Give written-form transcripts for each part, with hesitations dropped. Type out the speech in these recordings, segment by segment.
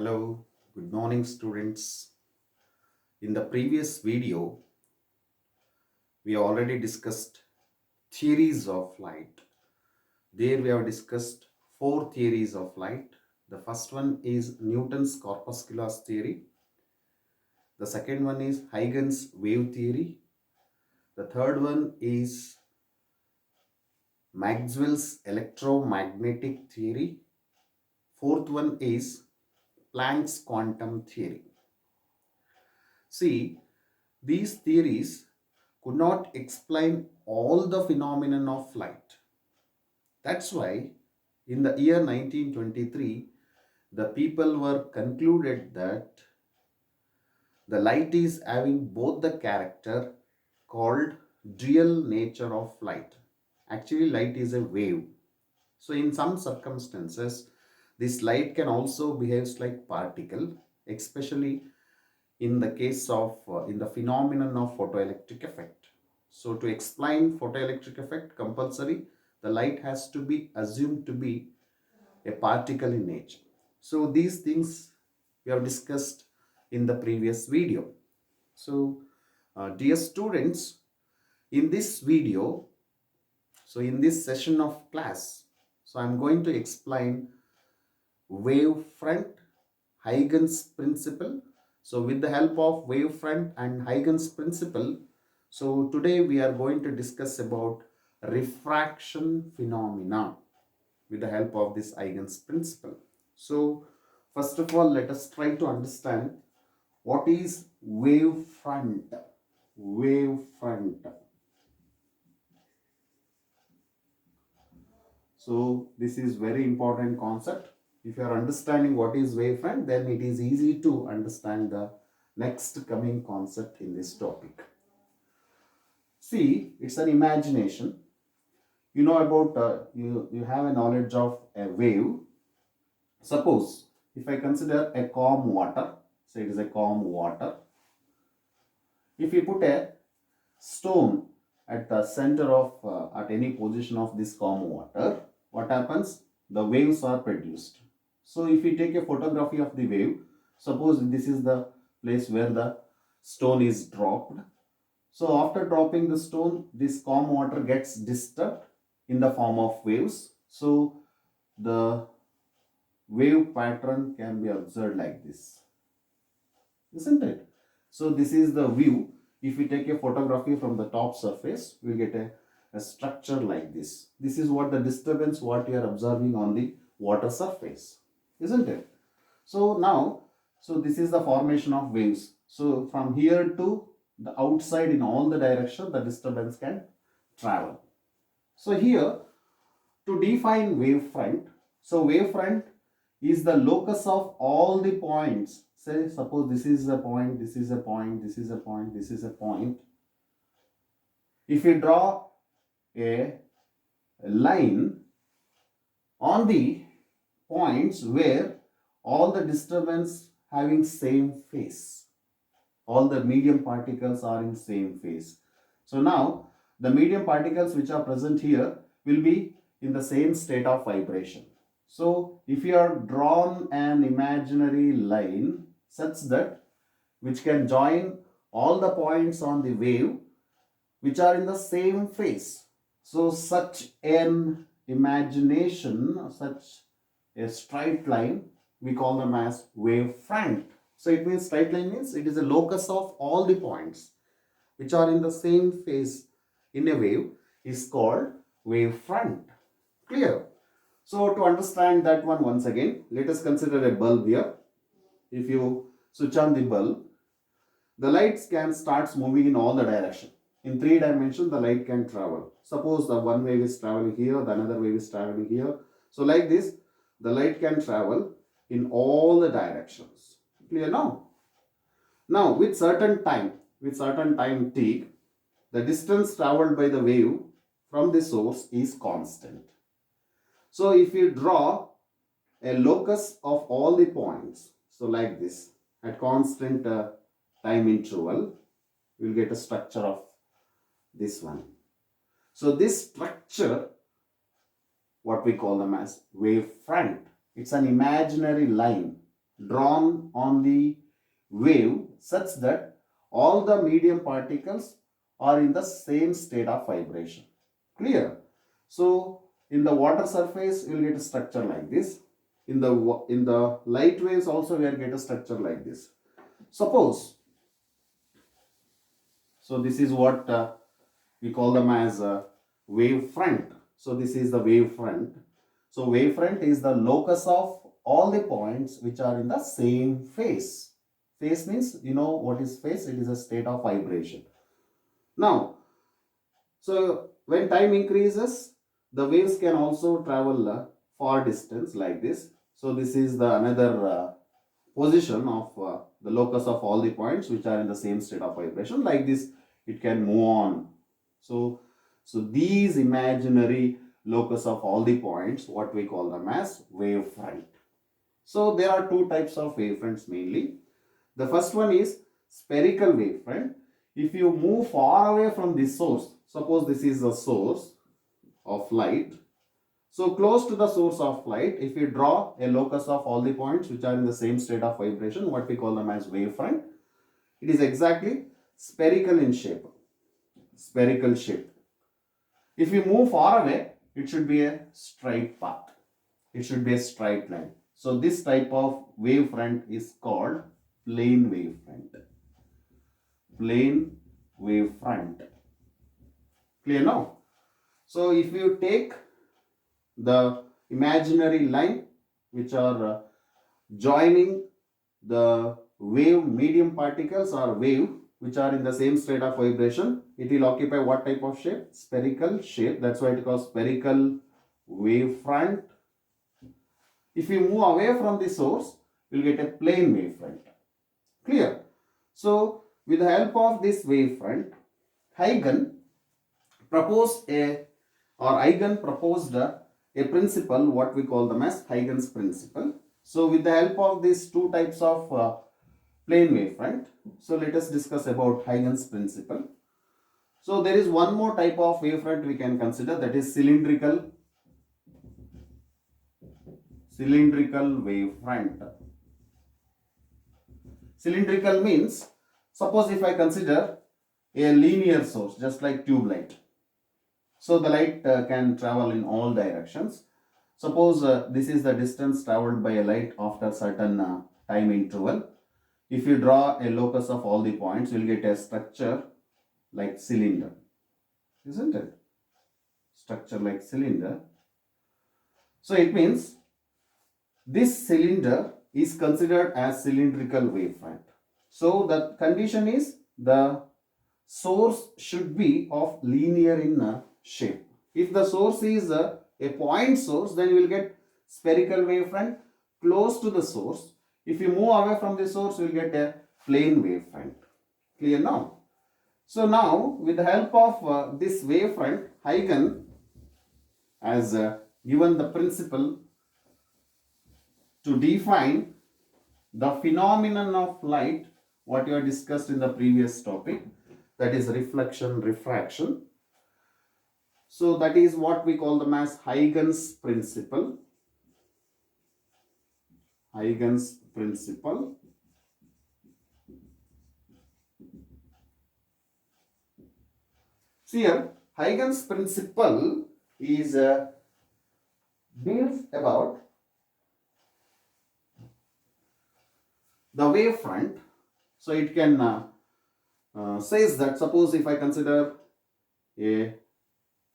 Hello, good morning, students. In the previous video, we already discussed theories of light. There we have discussed four theories of light. The first one is Newton's corpusculars theory. The second one is Huygens wave theory. The third one is Maxwell's electromagnetic theory. Fourth one is Planck's quantum theory. See, these theories could not explain all the phenomenon of light. That's why in the year 1923, the people were concluded that the light is having both the character called dual nature of light. Actually, light is a wave. So in some circumstances, this light can also behave like particle, especially in the case of in the phenomenon of photoelectric effect. So to explain photoelectric effect compulsory, the light has to be assumed to be a particle in nature. So these things we have discussed in the previous video. So dear students, in this video, so in this session of class, so I'm going to explain wavefront, Huygens principle. So with the help of wavefront and Huygens principle, so today we are going to discuss about refraction phenomena with the help of this Huygens principle. So first of all, let us try to understand what is wavefront. Wavefront. So this is very important concept. If you are understanding what is wavefront, then it is easy to understand the next coming concept in this topic. See, it's an imagination. You know about, you have a knowledge of a wave. Suppose, if I consider a calm water, say it is a calm water. If you put a stone at the center of, at any position of this calm water, what happens? The waves are produced. So if we take a photography of the wave, suppose this is the place where the stone is dropped. So after dropping the stone, this calm water gets disturbed in the form of waves. So the wave pattern can be observed like this, isn't it? So this is the view. If we take a photography from the top surface, we get a structure like this. This is what the disturbance what you are observing on the water surface, isn't it? So now, so this is the formation of waves. So from here to the outside in all the direction, the disturbance can travel. So here, to define wavefront, so wavefront is the locus of all the points. Say, suppose this is a point, this is a point, this is a point, this is a point. If we draw a line on the points where all the disturbance having same phase, all the medium particles are in same phase. So now the medium particles which are present here will be in the same state of vibration. So if you are drawn an imaginary line such that which can join all the points on the wave which are in the same phase. So such an imagination, such a straight line, we call them as wavefront. So it means straight line means it is a locus of all the points which are in the same phase in a wave is called wavefront. Clear? So to understand that one once again, let us consider a bulb here. If you switch on the bulb, the light can starts moving in all the direction. In 3 dimensions, the light can travel. Suppose the one wave is traveling here, the another wave is traveling here. So like this, the light can travel in all the directions. Clear now? Now with certain time t, the distance traveled by the wave from the source is constant. So if you draw a locus of all the points, so like this, at constant time interval, you will get a structure of this one. So this structure, what we call them as wavefront, it's an imaginary line drawn on the wave such that all the medium particles are in the same state of vibration. Clear? So in the water surface you will get a structure like this. In the light waves also we will get a structure like this. Suppose, so this is what we call them as a wave front. So this is the wave front. So wave front is the locus of all the points which are in the same phase. Phase means, you know what is phase? It is a state of vibration. Now, so when time increases, the waves can also travel far distance like this. So this is the another position of the locus of all the points which are in the same state of vibration. Like this, it can move on. So these imaginary locus of all the points, what we call them as wave front. So there are two types of wave fronts mainly. The first one is spherical wave front. If you move far away from the source, suppose this is the source of light. So close to the source of light, if you draw a locus of all the points which are in the same state of vibration, what we call them as wave front, it is exactly spherical in shape. Spherical shape. If you move far away, it should be a straight path. It should be a straight line. So this type of wave front is called plane wave front. Plane wave front. Clear now? So if you take the imaginary line which are joining the wave medium particles or wave which are in the same state of vibration, it will occupy what type of shape? Spherical shape. That's why it is called spherical wave front. If you move away from the source, you will get a plane wave front. Clear? So with the help of this wave front, Huygens proposed a principle, what we call them as Huygens principle. So with the help of these two types of plane wave front, so let us discuss about Huygens principle. So there is one more type of wave front we can consider, that is cylindrical wave front. Cylindrical means, suppose if I consider a linear source just like tube light. So the light can travel in all directions. Suppose this is the distance traveled by a light after certain time interval. If you draw a locus of all the points, you will get a structure like cylinder. Isn't it? Structure like cylinder. So it means this cylinder is considered as cylindrical wave front. So the condition is the source should be of linear in shape. If the source is a point source, then you will get spherical wave front close to the source. If you move away from the source, you will get a plane wave front. Clear now? So now with the help of this wave front, Huygens has given the principle to define the phenomenon of light, what you have discussed in the previous topic, that is reflection, refraction. So that is what we call them as Huygens principle. Huygens principle. So here Huygens principle is deals about the wave front. So it can says that, suppose if I consider a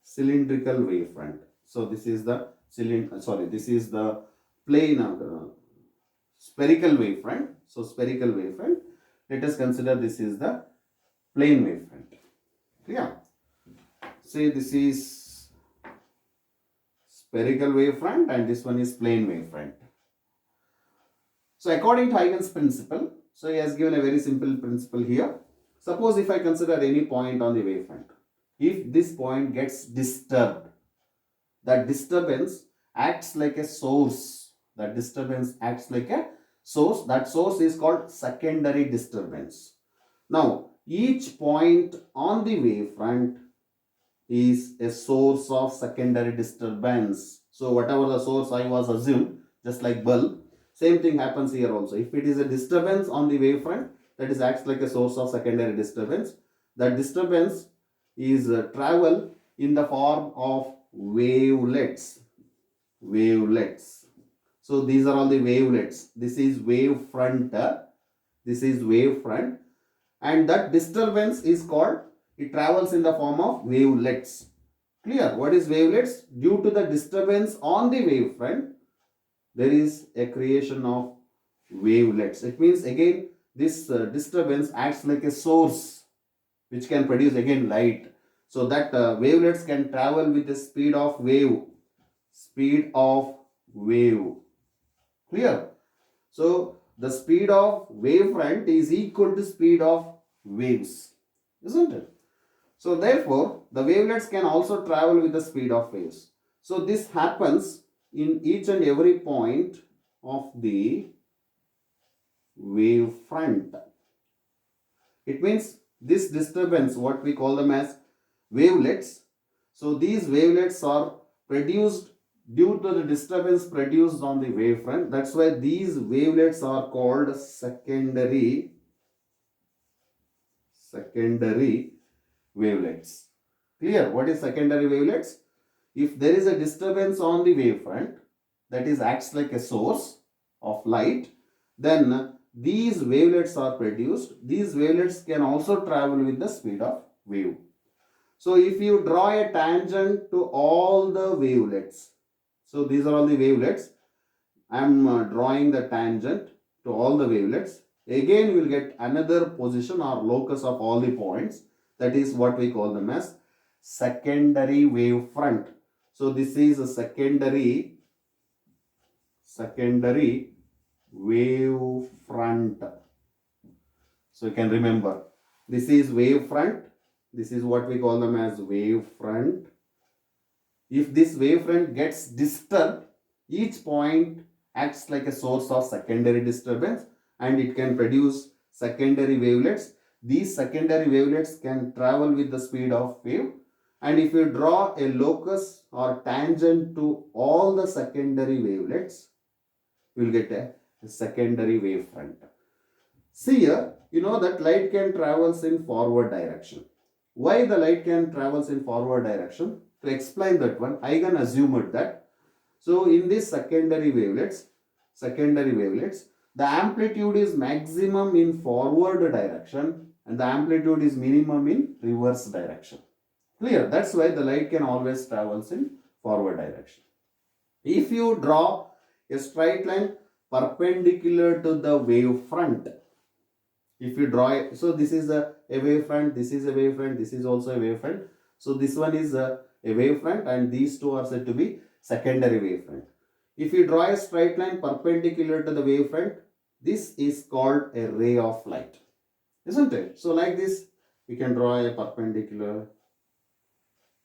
cylindrical wave front. So this is the this is the plane spherical wave front. So spherical wave front. Let us consider this is the plane wave front. Yeah. Say this is spherical wave front and this one is plane wave front. So according to Huygens principle, so he has given a very simple principle here. Suppose if I consider any point on the wave front, if this point gets disturbed, that disturbance acts like a source. That disturbance acts like a source. That source is called secondary disturbance. Now, each point on the wave front is a source of secondary disturbance. So whatever the source I was assumed, just like bulb, Same thing happens here also. If it is a disturbance on the wavefront, that is acts like a source of secondary disturbance. That disturbance is travel in the form of wavelets. Wavelets. So these are all the wavelets. This is wavefront. This is wavefront, and that disturbance is called, it travels in the form of wavelets. Clear? What is wavelets? Due to the disturbance on the wavefront, there is a creation of wavelets. It means again this disturbance acts like a source which can produce again light. So that wavelets can travel with the speed of wave. Speed of wave. Clear? So the speed of wavefront is equal to speed of waves, isn't it? So therefore, the wavelets can also travel with the speed of waves. So this happens in each and every point of the wavefront. It means this disturbance, what we call them as wavelets. So these wavelets are produced due to the disturbance produced on the wavefront. That's why these wavelets are called secondary wavelets. Clear? What is secondary wavelets? If there is a disturbance on the wavefront, that is acts like a source of light, then these wavelets are produced. These wavelets can also travel with the speed of wave. So if you draw a tangent to all the wavelets, so these are all the wavelets, I am drawing the tangent to all the wavelets. Again we will get another position or locus of all the points. That is what we call them as secondary wavefront. So this is a secondary wavefront. So you can remember, this is wavefront. This is what we call them as wavefront. If this wavefront gets disturbed, each point acts like a source of secondary disturbance and it can produce secondary wavelets. These secondary wavelets can travel with the speed of wave, and if you draw a locus or tangent to all the secondary wavelets, you will get a secondary wavefront. See here, you know that light can travels in forward direction. Why the light can travels in forward direction? To explain that one, Huygens assumed that. So in these secondary wavelets, the amplitude is maximum in forward direction and the amplitude is minimum in reverse direction. Clear? That's why the light can always travels in forward direction. If you draw a straight line perpendicular to the wavefront, if you draw it, so this is a wavefront, this is a wavefront, this is also a wavefront. So this one is a wavefront and these two are said to be secondary wavefront. If you draw a straight line perpendicular to the wavefront, this is called a ray of light, isn't it? So like this, we can draw a perpendicular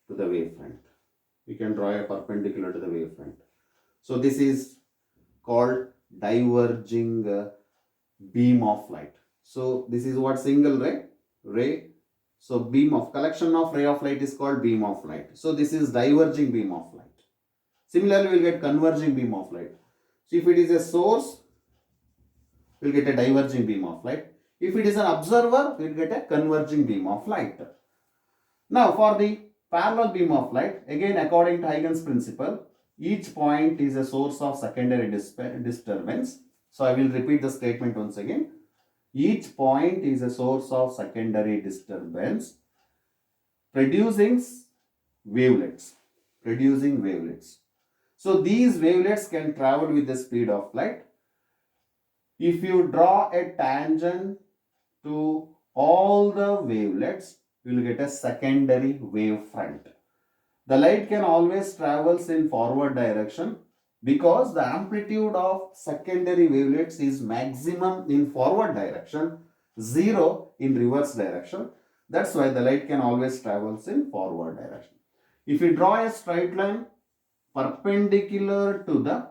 to the wavefront. We can draw a perpendicular to the wavefront. So this is called diverging beam of light. So this is what single ray. So beam of collection of ray of light is called beam of light. So this is diverging beam of light. Similarly, we will get converging beam of light. So if it is a source, we will get a diverging beam of light. If it is an observer, we will get a converging beam of light. Now for the parallel beam of light, again according to Huygens principle, each point is a source of secondary disturbance. So I will repeat the statement once again. Each point is a source of secondary disturbance producing wavelets. So these wavelets can travel with the speed of light. If you draw a tangent to all the wavelets, you will get a secondary wavefront. The light can always travels in forward direction because the amplitude of secondary wavelets is maximum in forward direction, 0 in reverse direction. That's why the light can always travels in forward direction. If you draw a straight line perpendicular to the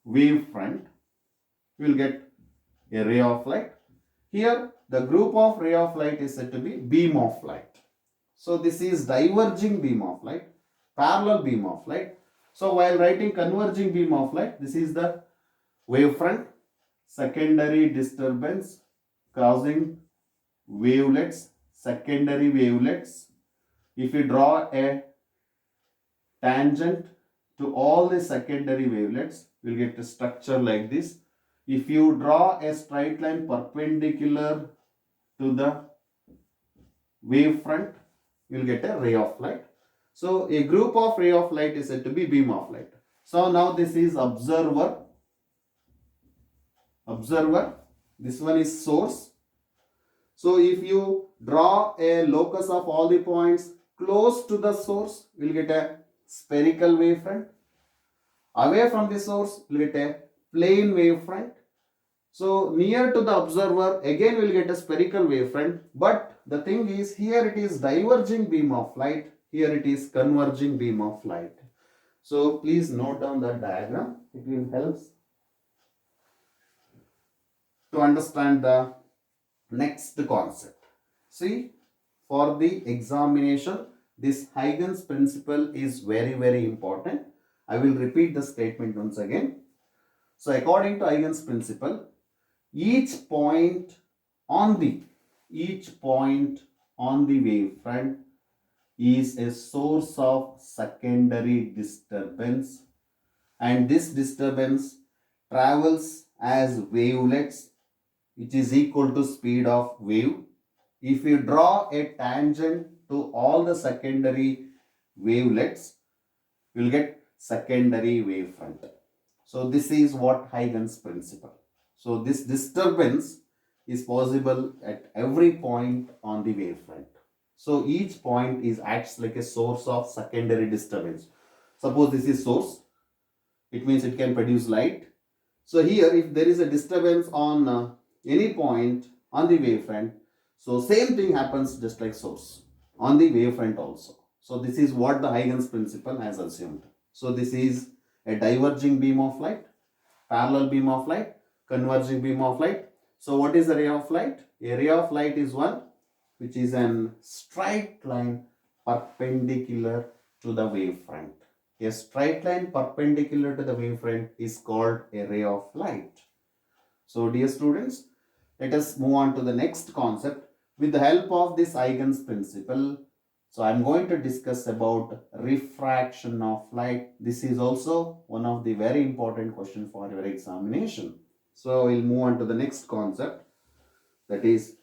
wavefront, you will get a ray of light. Here the group of ray of light is said to be beam of light. So this is diverging beam of light, parallel beam of light. So while writing converging beam of light, this is the wavefront, secondary disturbance causing wavelets, secondary wavelets. If you draw a tangent to all the secondary wavelets, you will get a structure like this. If you draw a straight line perpendicular to the wavefront, you will get a ray of light. So a group of ray of light is said to be beam of light. So now this is observer. This one is source. So if you draw a locus of all the points close to the source, you will get a spherical wavefront. Away from the source, you will get a plane wavefront. So near to the observer, again we will get a spherical wavefront. But the thing is, here it is diverging beam of light. Here it is converging beam of light. So please note down the diagram. It will help to understand the next concept. See, for the examination, this Huygens principle is very important. I will repeat the statement once again. So according to Huygens principle, each point on the wavefront is a source of secondary disturbance, and this disturbance travels as wavelets, which is equal to speed of wave. If you draw a tangent to all the secondary wavelets, you will get secondary wavefront. So this is what Huygens principle. So this disturbance is possible at every point on the wavefront. So each point acts like a source of secondary disturbance. Suppose this is source, it means it can produce light. So here if there is a disturbance on any point on the wavefront, so same thing happens just like source on the wavefront also. So this is what the Huygens principle has assumed. So this is a diverging beam of light, parallel beam of light, converging beam of light. So what is the ray of light? A ray of light is one which is an straight line perpendicular to the wavefront. A straight line perpendicular to the wavefront is called a ray of light. So dear students, let us move on to the next concept with the help of this Huygens principle. So I am going to discuss about refraction of light. This is also one of the very important questions for your examination. So we'll move on to the next concept, that is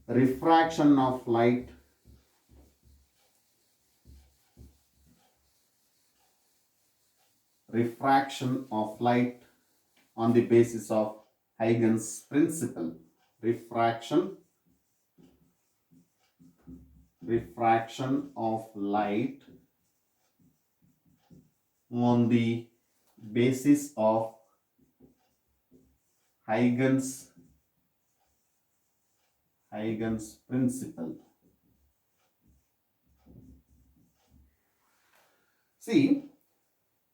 refraction of light. Refraction of light on the basis of Huygens principle. Refraction of light on the basis of Huygens principle. See,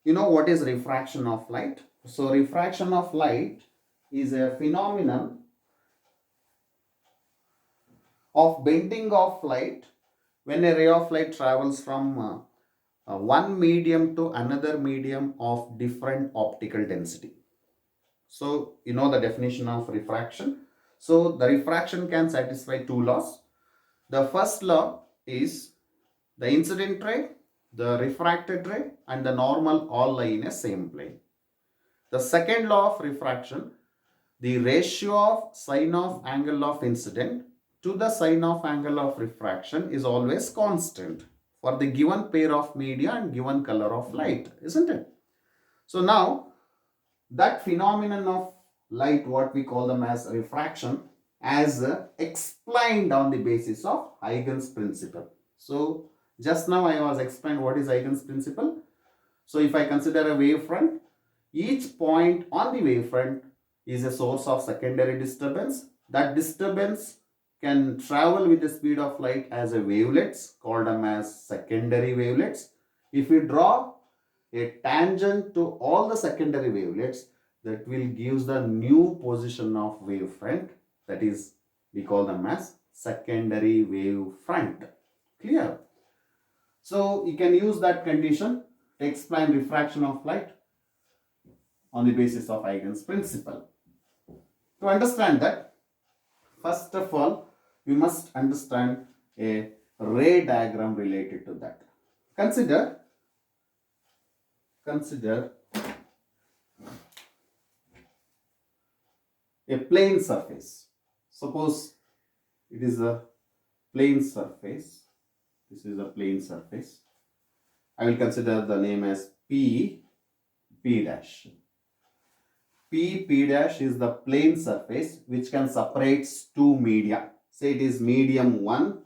you know what is refraction of light? So refraction of light is a phenomenon of bending of light when a ray of light travels from one medium to another medium of different optical density. So you know the definition of refraction. So the refraction can satisfy two laws. The first law is the incident ray, the refracted ray, and the normal all lie in a same plane. The second law of refraction, the ratio of sine of angle of incident to the sine of angle of refraction is always constant for the given pair of media and given color of light, isn't it? So now that phenomenon of light, what we call them as refraction, as explained on the basis of Huygens principle. So just now I was explained what is Huygens principle. So if I consider a wavefront, each point on the wavefront is a source of secondary disturbance. That disturbance can travel with the speed of light as a wavelets, called them as secondary wavelets. If we draw a tangent to all the secondary wavelets, that will give the new position of wavefront, that is we call them as secondary wavefront. Clear? So you can use that condition to explain refraction of light. on the basis of Huygens principle. To understand that, first of all, we must understand a ray diagram related to that. Consider a plane surface. Suppose it is a plane surface. This is a plane surface. I will consider the name as P dash. P dash is the plane surface which can separate two media. Say it is medium 1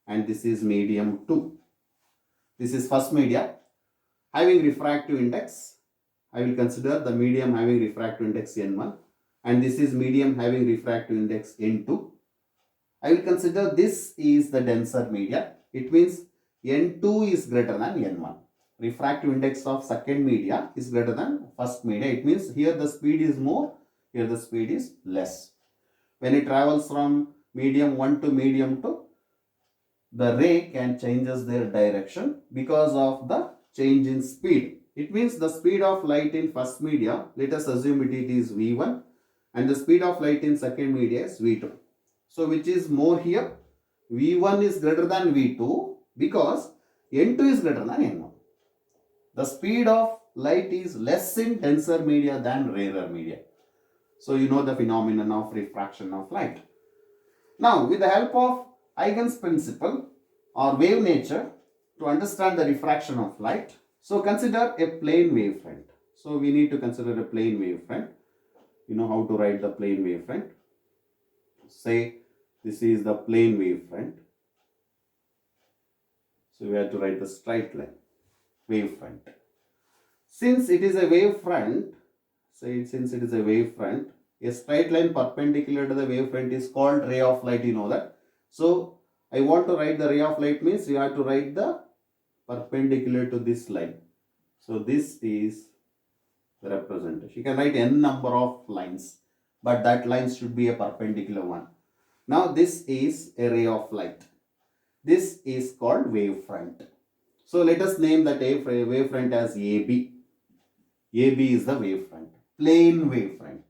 and this is medium 2. This is first media having refractive index. I will consider the medium having refractive index N1 and this is medium having refractive index N2. I will consider this is the denser media. It means N2 is greater than N1. Refractive index of second media is greater than first media. It means here the speed is more, here the speed is less. When it travels from medium 1 to medium 2, the ray can changes their direction because of the change in speed. It means the speed of light in first media, let us assume it is V1 and the speed of light in second media is V2. So which is more here? V1 is greater than V2 because N2 is greater than N1. The speed of light is less in denser media than rarer media. So you know the phenomenon of refraction of light. Now with the help of Huygens principle or wave nature to understand the refraction of light, so consider a plane wavefront. So we need to consider a plane wavefront. You know how to write the plane wavefront. Say this is the plane wavefront. So we have to write the straight line wavefront. Since it is a wavefront, since it is a wavefront, a straight line perpendicular to the wavefront is called ray of light, you know that. So I want to write the ray of light means you have to write the perpendicular to this line. So this is the representation. You can write n number of lines, but that line should be a perpendicular one. Now this is a ray of light. This is called wavefront. So let us name that wavefront as AB. AB is the wavefront, plane wavefront.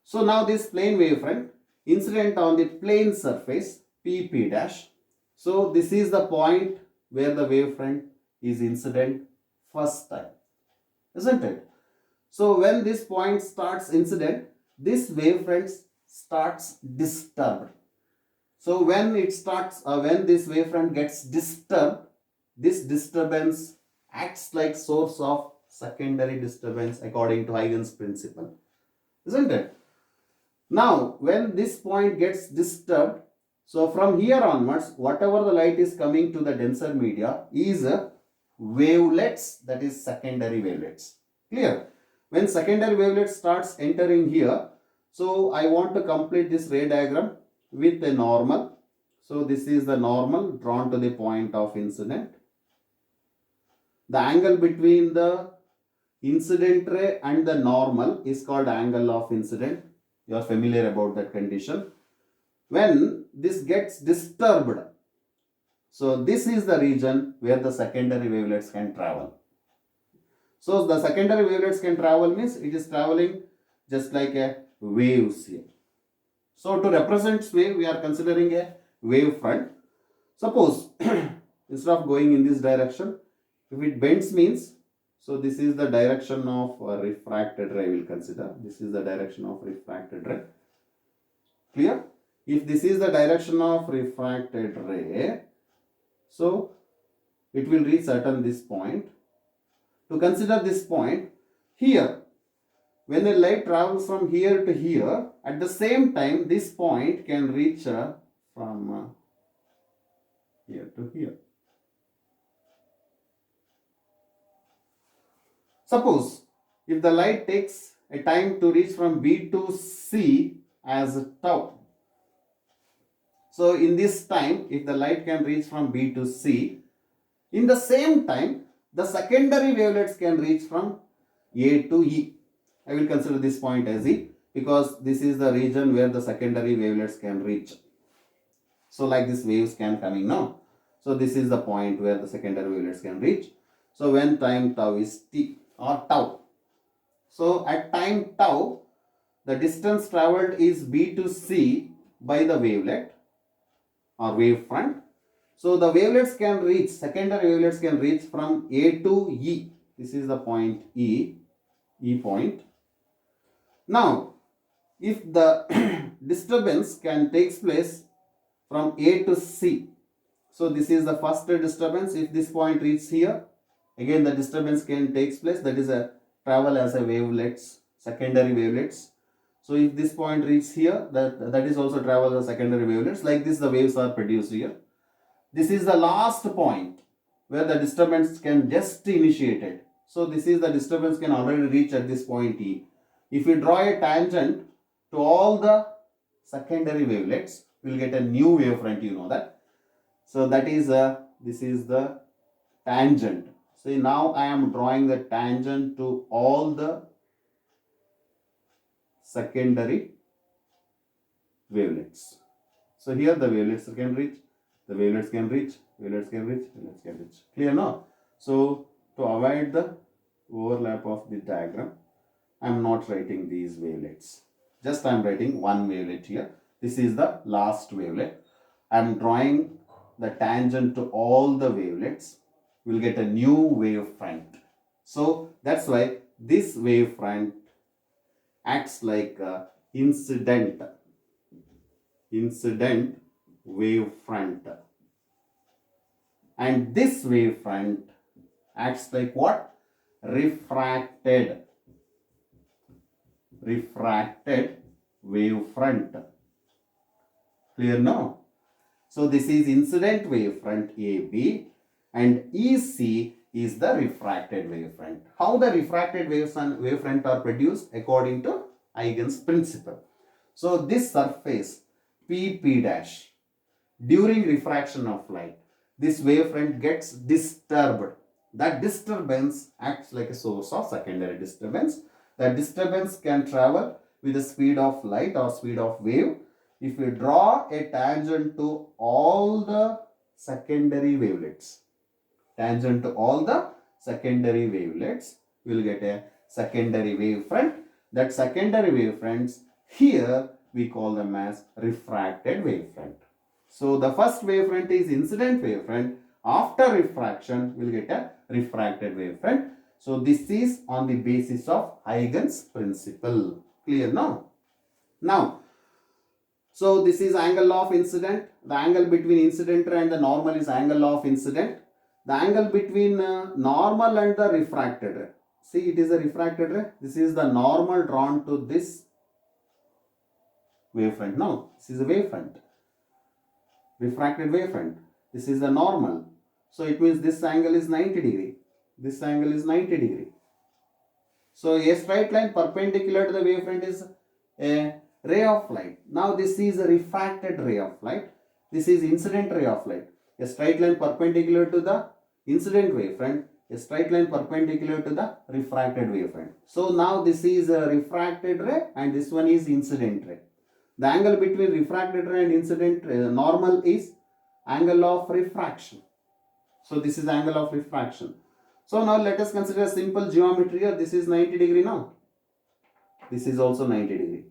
So now this plane wavefront incident on the plane surface P dash. So this is the point where the wavefront is incident first time, isn't it? So when this point starts incident, this wavefront starts disturbed. So when it starts, when this wavefront gets disturbed, this disturbance acts like source of secondary disturbance according to Huygens principle, isn't it? Now when this point gets disturbed, so from here onwards, whatever the light is coming to the denser media is wavelets, that is secondary wavelets. Clear? When secondary wavelet starts entering here, so I want to complete this ray diagram with a normal. So this is the normal drawn to the point of incident. The angle between the incident ray and the normal is called angle of incident. You are familiar about that condition. When this gets disturbed, so this is the region where the secondary wavelets can travel. So the secondary wavelets can travel means it is traveling just like a waves here. So to represent wave, we are considering a wave front. Suppose instead of going in this direction, if it bends means, so this is the direction of refracted ray, we will consider. This is the direction of refracted ray. Clear? If this is the direction of refracted ray, so it will reach certain this point. To consider this point, here, when the light travels from here to here, at the same time, this point can reach from here to here. Suppose if the light takes a time to reach from B to C as tau. So in this time, if the light can reach from B to C, in the same time, the secondary wavelets can reach from A to E. I will consider this point as E because this is the region where the secondary wavelets can reach. So like this waves can coming now. So this is the point where the secondary wavelets can reach. So when time tau is T or tau. So at time tau, the distance traveled is b to c by the wavelet or wavefront. So the wavelets can reach, secondary wavelets can reach from A to E. This is the point E, E point. Now, if the disturbance can takes place from A to C, so this is the first disturbance. If this point reaches here, again the disturbance can takes place. That is a travel as a wavelets, secondary wavelets. So if this point reaches here, that is also travel as secondary wavelets. Like this, the waves are produced here. This is the last point where the disturbance can just initiated. So this is the disturbance can already reach at this point E. If we draw a tangent to all the secondary wavelets, we will get a new wavefront, you know that. So that is this is the tangent. See, now I am drawing the tangent to all the secondary wavelets. So here the wavelets can reach, the wavelets can reach, wavelets can reach, wavelets can reach. Clear now? So to avoid the overlap of the diagram, I am not writing these wavelets. Just I am writing one wavelet here. This is the last wavelet. I am drawing the tangent to all the wavelets. We will get a new wavefront. So that's why this wavefront acts like a incident wavefront. And this wavefront acts like what? Refracted wavefront. Clear now? So this is incident wavefront AB and EC is the refracted wavefront. How the refracted wavefront are produced? According to Huygens principle. So this surface PP dash, during refraction of light, this wavefront gets disturbed. That disturbance acts like a source of secondary disturbance. That disturbance can travel with the speed of light or speed of wave. If we draw a tangent to all the secondary wavelets, we will get a secondary wavefront. That secondary wavefronts here we call them as refracted wavefront. So the first wavefront is incident wavefront. After refraction, we will get a refracted wavefront. So this is on the basis of Huygens principle. Clear now? Now, so this is angle of incident. The angle between incident ray and the normal is angle of incident. The angle between normal and the refracted ray. See, it is a refracted ray. This is the normal drawn to this wavefront. Now, this is a wavefront. Refracted wavefront. This is the normal. So it means this angle is 90 degree. This angle is 90 degree. So a straight line perpendicular to the wavefront is a ray of light. Now this is a refracted ray of light. This is incident ray of light. A straight line perpendicular to the incident wavefront. A straight line perpendicular to the refracted wavefront. So now this is a refracted ray and this one is incident ray. The angle between refracted ray and incident ray, normal is angle of refraction. So this is angle of refraction. So now let us consider simple geometry here. This is 90 degree now. This is also 90 degree.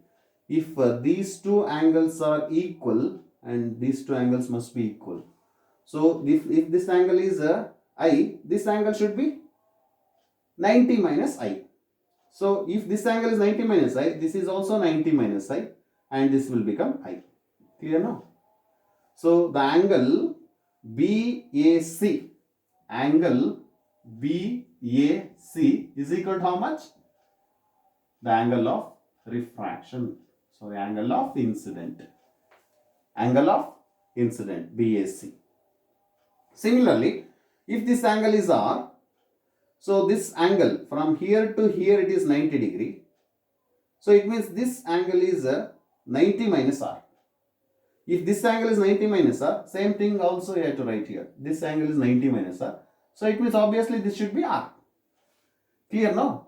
If these two angles are equal and these two angles must be equal. So if this angle is I, this angle should be 90 minus I. So if this angle is 90 minus I, this is also 90 minus I and this will become I. Clear now? So the angle BAC, angle BAC is equal to how much? The angle of refraction. Sorry, angle of incident. Angle of incident, BAC. Similarly, if this angle is R, so this angle from here to here it is 90 degree. So it means this angle is 90 minus R. If this angle is 90 minus R, same thing also you have to write here. This angle is 90 minus R. So it means obviously this should be R. Clear now?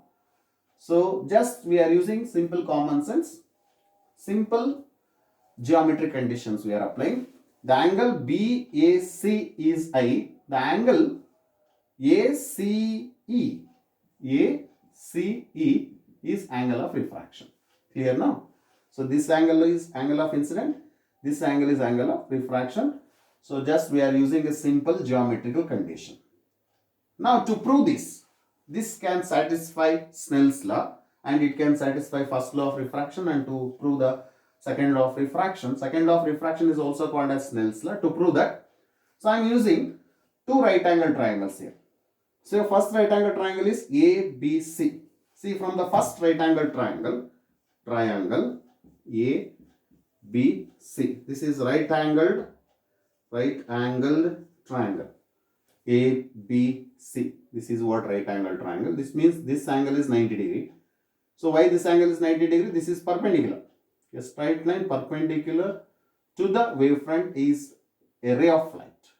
So just we are using simple common sense. Simple geometric conditions we are applying. The angle BAC is I. The angle ACE is angle of refraction. Clear now? So this angle is angle of incident, this angle is angle of refraction. So just we are using a simple geometrical condition. Now to prove this can satisfy Snell's law and it can satisfy first law of refraction, and to prove the second law of refraction is also called as Snell's law. To prove that, so I am using two right angle triangles here. So first right angle triangle is ABC. See, from the first right angle triangle ABC, this is right angled triangle ABC. This is what right angle triangle. This means this angle is 90 degree. So why this angle is 90 degree? This is perpendicular. A straight line perpendicular to the wavefront is a ray of light.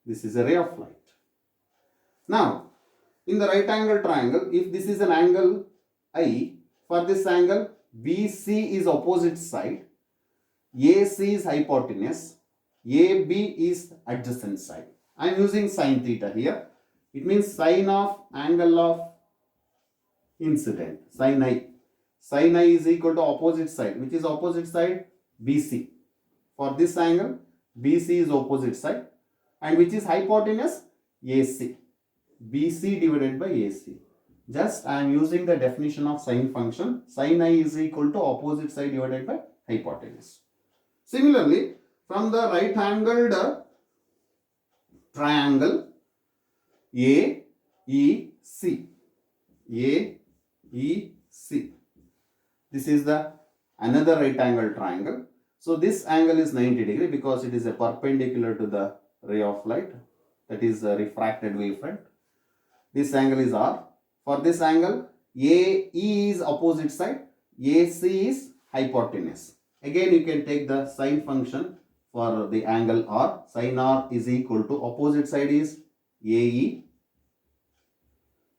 This is a ray of light. Now, in the right angle triangle, if this is an angle I, for this angle BC is opposite side, AC is hypotenuse, AB is adjacent side. I am using sin theta here. It means sine of angle of incident, sin I. Sin I is equal to opposite side. Which is opposite side? BC. For this angle, BC is opposite side. And which is hypotenuse? AC. BC divided by AC. Just I am using the definition of sine function. Sin I is equal to opposite side divided by hypotenuse. Similarly, from the right angled triangle AEC. AEC. This is the another right angle triangle. So this angle is 90 degree because it is a perpendicular to the ray of light, that is a refracted wavefront. This angle is R. For this angle, AE is opposite side, AC is hypotenuse. Again, you can take the sine function for the angle R. Sin R is equal to opposite side is AE,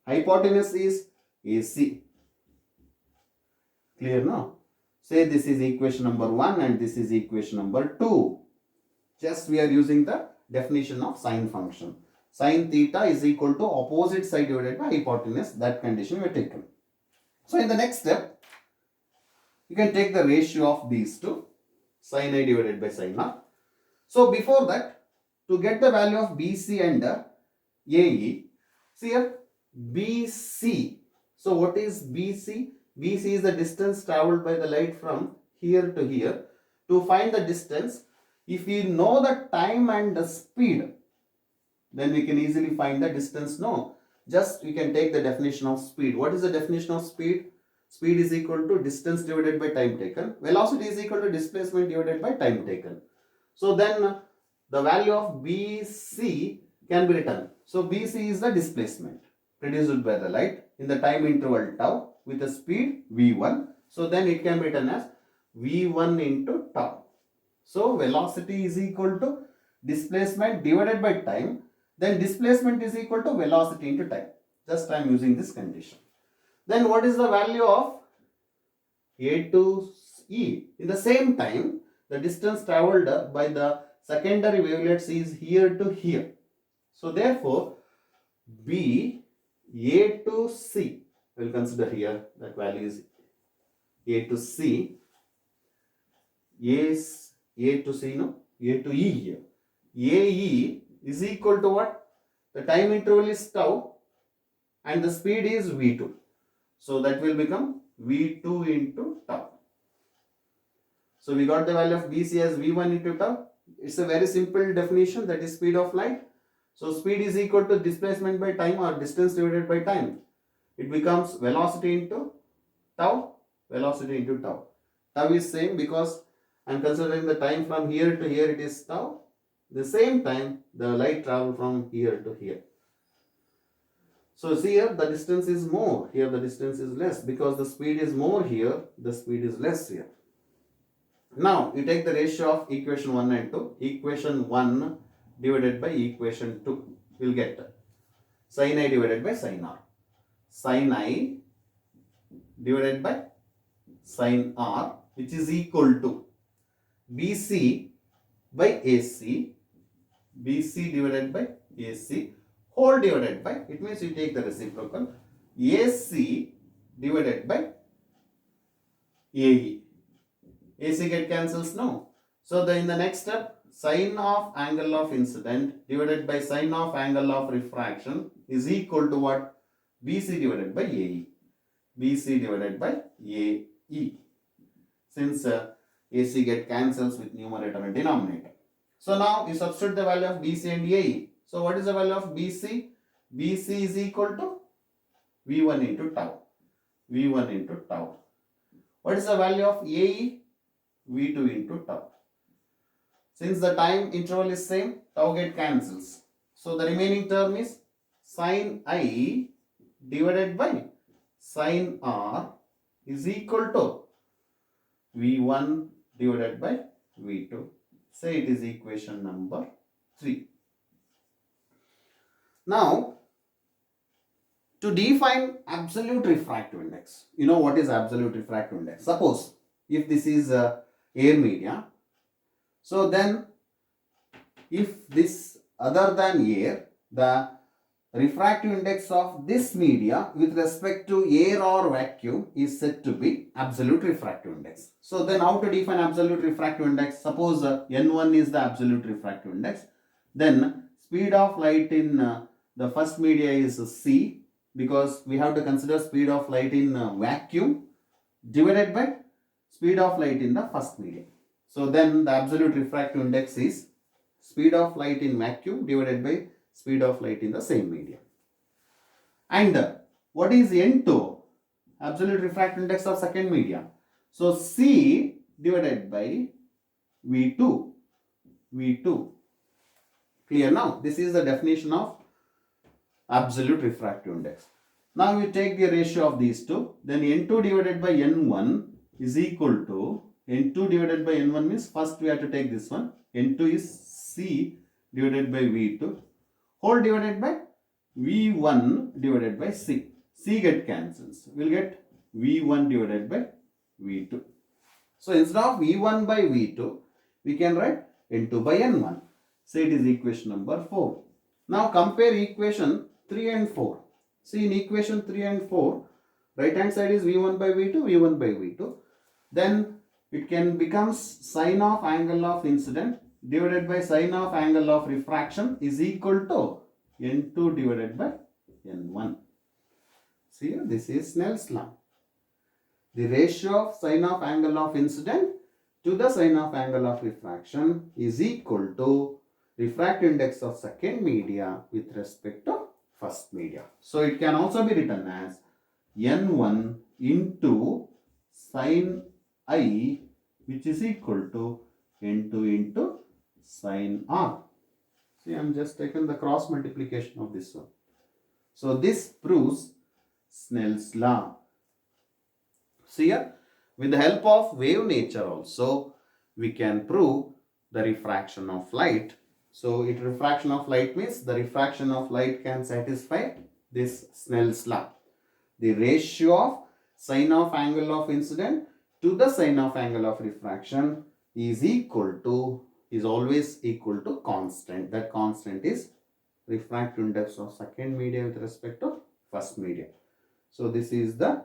hypotenuse is AC. Clear now? Say this is equation number 1 and this is equation number 2. Just we are using the definition of sine function. Sin theta is equal to opposite side divided by hypotenuse. That condition we have taken. So in the next step, you can take the ratio of these two, sin I divided by sin R. So before that, to get the value of BC and AE, see here BC. So what is BC? BC is the distance traveled by the light from here to here. To find the distance, if we know the time and the speed, then we can easily find the distance. No, just we can take the definition of speed. What is the definition of speed? Speed is equal to distance divided by time taken. Velocity is equal to displacement divided by time taken. So then the value of BC can be written. So BC is the displacement produced by the light in the time interval tau with a speed v1. So then it can be written as v1 into tau. So velocity is equal to displacement divided by time. Then displacement is equal to velocity into time. Just I am using this condition. Then what is the value of A to E? In the same time, the distance travelled by the secondary wavelets is here to here. So therefore, B A to C, we will consider here that value is A to C. A to C, no? A to E here. AE is equal to what? The time interval is tau and the speed is v2. So that will become v2 into tau. So we got the value of BC as v1 into tau. It's a very simple definition, that is speed of light. So speed is equal to displacement by time or distance divided by time. It becomes velocity into tau, velocity into tau. Tau is same because I am considering the time from here to here, it is tau. The same time the light travel from here to here. So see here the distance is more, here the distance is less, because the speed is more here, the speed is less here. Now you take the ratio of equation 1 and 2. Equation 1 divided by equation 2. You will get sin I divided by sin R. Sin I divided by sin R, which is equal to BC by AC. BC divided by AC whole divided by, it means you take the reciprocal, AC divided by AE. AC get cancels, no. So in the next step, sine of angle of incident divided by sine of angle of refraction is equal to what? BC divided by AE. BC divided by AE. Since AC get cancels with numerator and denominator. So now you substitute the value of BC and AE. So what is the value of BC? BC is equal to V1 into tau. V1 into tau. What is the value of AE? V2 into tau. Since the time interval is same, tau get cancels. So the remaining term is sin I divided by sin R is equal to V1 divided by V2. Say it is equation number 3. Now, to define absolute refractive index, you know what is absolute refractive index? Suppose if this is air media, so then if this other than air, the refractive index of this media with respect to air or vacuum is said to be absolute refractive index. So then how to define absolute refractive index? Suppose N1 is the absolute refractive index. Then speed of light in the first media is C, because we have to consider speed of light in vacuum divided by speed of light in the first medium. So then the absolute refractive index is speed of light in vacuum divided by speed of light in the same medium. And what is N2? Absolute refractive index of second medium. So C divided by V2. V2. Clear now? This is the definition of absolute refractive index. Now you take the ratio of these two. Then N2 divided by N1 is equal to, N2 divided by N1 means first we have to take this one. N2 is C divided by V2 whole divided by V1 divided by C. C get cancels. We'll get V1 divided by V2. So instead of V1 by V2, we can write N2 by N1. So it is equation number 4. Now compare equation 3 and 4. See, in equation 3 and 4, right hand side is V1 by V2, V1 by V2. Then it can become sine of angle of incident divided by sine of angle of refraction is equal to N2 divided by N1. See, this is Snell's law. The ratio of sine of angle of incident to the sine of angle of refraction is equal to refractive index of second media with respect to first media. So it can also be written as N1 into sin I, which is equal to N2 into sin R. See, I am just taken the cross multiplication of this one. So this proves Snell's law. See here, with the help of wave nature also, we can prove the refraction of light. So refraction of light means the refraction of light can satisfy this Snell's law. The ratio of sine of angle of incident to the sine of angle of refraction is always equal to constant. That constant is refractive index of second media with respect to first media. So this is the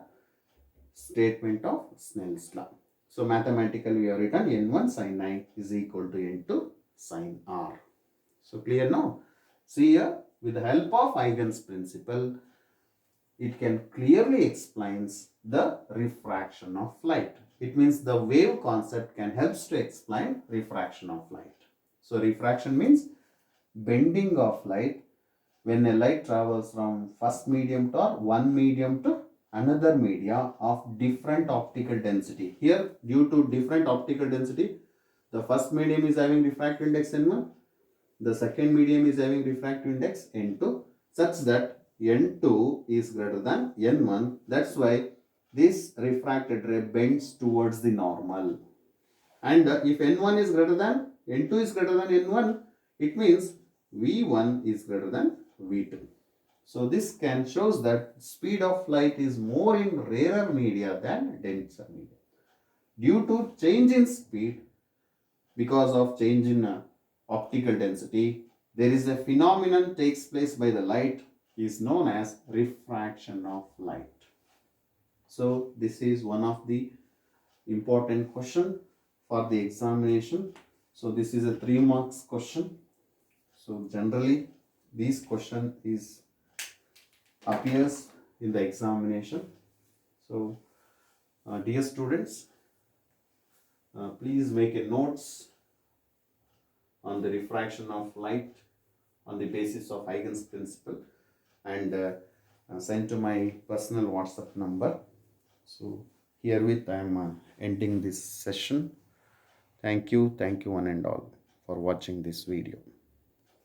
statement of Snell's law. So mathematically we have written N1 sin I is equal to N2 sin R. So clear now? See here, with the help of Huygens principle, it can clearly explains the refraction of light. It means the wave concept can help to explain refraction of light. So refraction means bending of light when a light travels from first medium to one medium to another media of different optical density. Here, due to different optical density, the first medium is having refractive index N1, the second medium is having refractive index N2, such that N2 is greater than N1. That's why this refracted ray bends towards the normal. And if N1 is greater than, N2 is greater than N1, it means V1 is greater than V2. So this can shows that speed of light is more in rarer media than denser media. Due to change in speed, because of change in optical density, there is a phenomenon takes place by the light is known as refraction of light. So this is one of the important question for the examination. So this is a 3 marks question. So generally this question is appears in the examination. So dear students, please make a notes on the refraction of light on the basis of Huygens principle, and send to my personal WhatsApp number. So herewith I am ending this session. Thank you one and all for watching this video.